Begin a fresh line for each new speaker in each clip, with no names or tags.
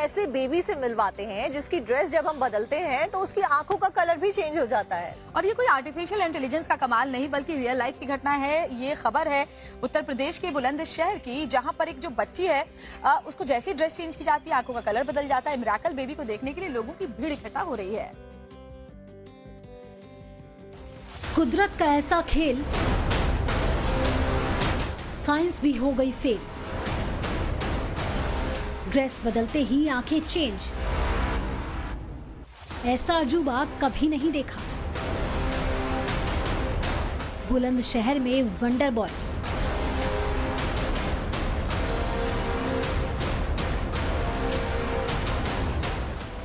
ऐसे बेबी से मिलवाते हैं जिसकी ड्रेस जब हम बदलते हैं तो उसकी आंखों का कलर भी चेंज हो जाता है।
और ये कोई आर्टिफिशियल इंटेलिजेंस का कमाल नहीं बल्कि रियल लाइफ की घटना है। ये खबर है उत्तर प्रदेश के बुलंदशहर की, जहां पर एक जो बच्ची है उसको जैसी ड्रेस चेंज की जाती है आंखों का कलर बदल जाता है। मिरेकल बेबी को देखने के लिए लोगों की भीड़ इकट्ठा हो रही है।
कुदरत का ऐसा खेल, साइंस भी हो गई फेल। ड्रेस बदलते ही आंखें चेंज, ऐसा अजूबा कभी नहीं देखा। बुलंदशहर में वंडर बॉय।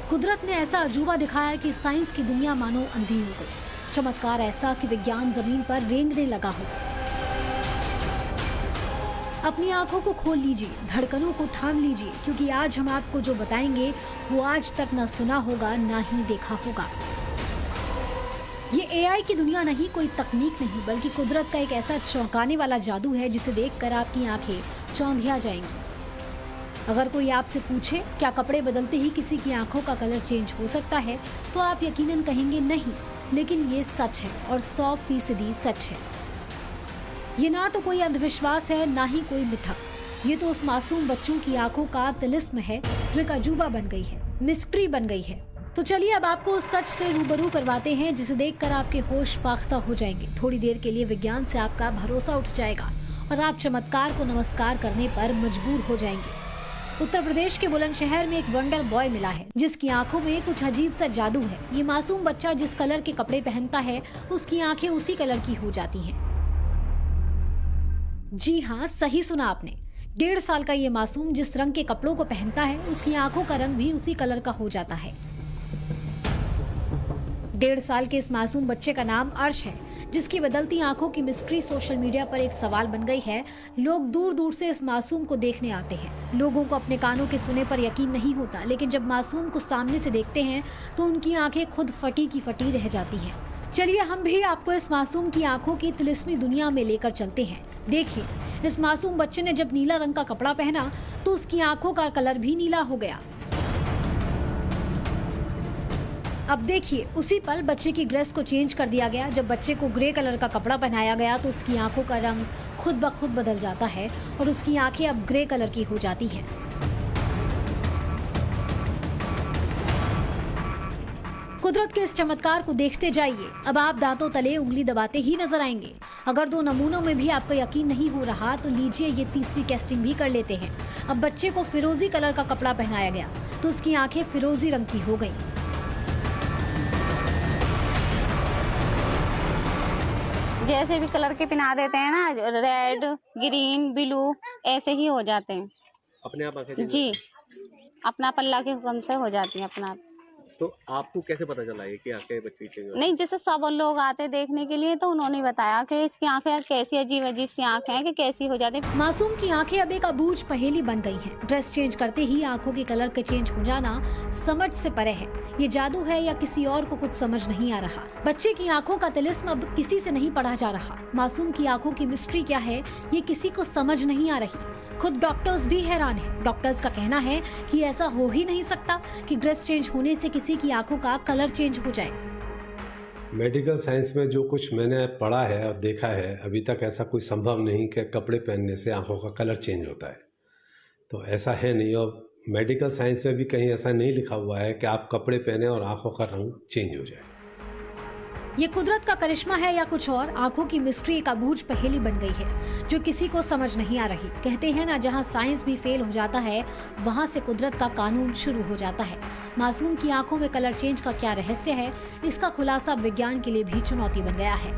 कुदरत ने ऐसा अजूबा दिखाया कि साइंस की दुनिया मानो अंधी हो गई। चमत्कार ऐसा कि विज्ञान जमीन पर रेंगने लगा हो। अपनी आंखों को खोल लीजिए, धड़कनों को थाम लीजिए, क्योंकि आज हम आपको जो बताएंगे वो आज तक न सुना होगा ना ही देखा होगा। ये एआई की दुनिया नहीं, कोई तकनीक नहीं, बल्कि कुदरत का एक ऐसा चौंकाने वाला जादू है जिसे देखकर आपकी आंखें चौंधिया जाएंगी। अगर कोई आपसे पूछे क्या कपड़े बदलते ही किसी की आंखों का कलर चेंज हो सकता है, तो आप यकीनन कहेंगे नहीं, लेकिन ये सच है और 100% सच है। ये ना तो कोई अंधविश्वास है, ना ही कोई मिथक। ये तो उस मासूम बच्चों की आंखों का तिलिस्म है जो एक अजूबा बन गई है, मिस्ट्री बन गई है। तो चलिए अब आपको उस सच से रूबरू करवाते हैं जिसे देखकर आपके होश फाख्ता हो जाएंगे। थोड़ी देर के लिए विज्ञान से आपका भरोसा उठ जाएगा और आप चमत्कार को नमस्कार करने पर मजबूर हो जाएंगे। उत्तर प्रदेश के बुलंदशहर में एक वंडर बॉय मिला है जिसकी आंखों में कुछ अजीब सा जादू है। ये मासूम बच्चा जिस कलर के कपड़े पहनता है उसकी आंखें उसी कलर की हो जाती हैं। जी हाँ, सही सुना आपने। 1.5 साल का ये मासूम जिस रंग के कपड़ों को पहनता है उसकी आंखों का रंग भी उसी कलर का हो जाता है। 1.5 साल के इस मासूम बच्चे का नाम अर्श है, जिसकी बदलती आंखों की मिस्ट्री सोशल मीडिया पर एक सवाल बन गई है। लोग दूर दूर से इस मासूम को देखने आते हैं। लोगों को अपने कानों के सुने पर यकीन नहीं होता, लेकिन जब मासूम को सामने से देखते हैं तो उनकी आंखें खुद फटी की फटी रह जाती हैं। चलिए हम भी आपको इस मासूम की आंखों की तिलिस्मी दुनिया में लेकर चलते हैं। देखिए, इस मासूम बच्चे ने जब नीला रंग का कपड़ा पहना तो उसकी आंखों का कलर भी नीला हो गया। अब देखिए, उसी पल बच्चे की ड्रेस को चेंज कर दिया गया। जब बच्चे को ग्रे कलर का कपड़ा पहनाया गया तो उसकी आंखों का रंग खुद ब खुद बदल जाता है और उसकी आंखें अब ग्रे कलर की हो जाती हैं। कुदरत के इस चमत्कार को देखते जाइए। अब आप दांतों तले उंगली दबाते ही नजर आएंगे। अगर 2 नमूनों में भी आपको यकीन नहीं हो रहा तो लीजिए ये तीसरी टेस्टिंग भी कर लेते हैं। अब बच्चे को फिरोजी कलर का कपड़ा पहनाया गया तो उसकी आंखें फिरोजी रंग की हो गईं।
जैसे भी कलर के पहना देते हैं ना, रेड, ग्रीन, ब्लू, ऐसे ही हो जाते हैं
अपने आप आंखें
जी। अपना पल्ला के हुक्म से हो जाती हैं अपना आप।
तो आपको कैसे पता चला ये कि आंखें बच्ची चेंज हो?
नहीं, जैसे सब लोग आते देखने के लिए तो उन्होंने बताया कि इसकी आंखें कैसी अजीब अजीब सी आंखें हैं कि कैसी हो जाती।
मासूम की आंखें अब एक अबूझ पहेली बन गई हैं। ड्रेस चेंज करते ही आंखों के कलर के चेंज हो जाना समझ से परे है। ये जादू है या किसी और को कुछ समझ नहीं आ रहा। बच्चे की आंखों का तिलिस्म अब किसी से नहीं पढ़ा जा रहा। मासूम की आंखों की मिस्ट्री क्या है ये किसी को समझ नहीं आ रही। खुद डॉक्टर्स भी हैरान हैं। डॉक्टर्स का कहना है कि ऐसा हो ही नहीं सकता कि ड्रेस चेंज होने से किसी की आंखों का कलर चेंज हो जाए।
मेडिकल साइंस में जो कुछ मैंने पढ़ा है और देखा है, अभी तक ऐसा कोई संभव नहीं कि कपड़े पहनने से आंखों का कलर चेंज होता है। तो ऐसा है नहीं, और मेडिकल साइंस में भी कहीं ऐसा नहीं लिखा हुआ है कि आप कपड़े पहने और आंखों का रंग चेंज हो जाए।
ये कुदरत का करिश्मा है या कुछ और, आंखों की मिस्ट्री एक अबूझ पहेली बन गई है जो किसी को समझ नहीं आ रही। कहते हैं ना, जहाँ साइंस भी फेल हो जाता है वहाँ से कुदरत का कानून शुरू हो जाता है। मासूम की आंखों में कलर चेंज का क्या रहस्य है, इसका खुलासा विज्ञान के लिए भी चुनौती बन गया है।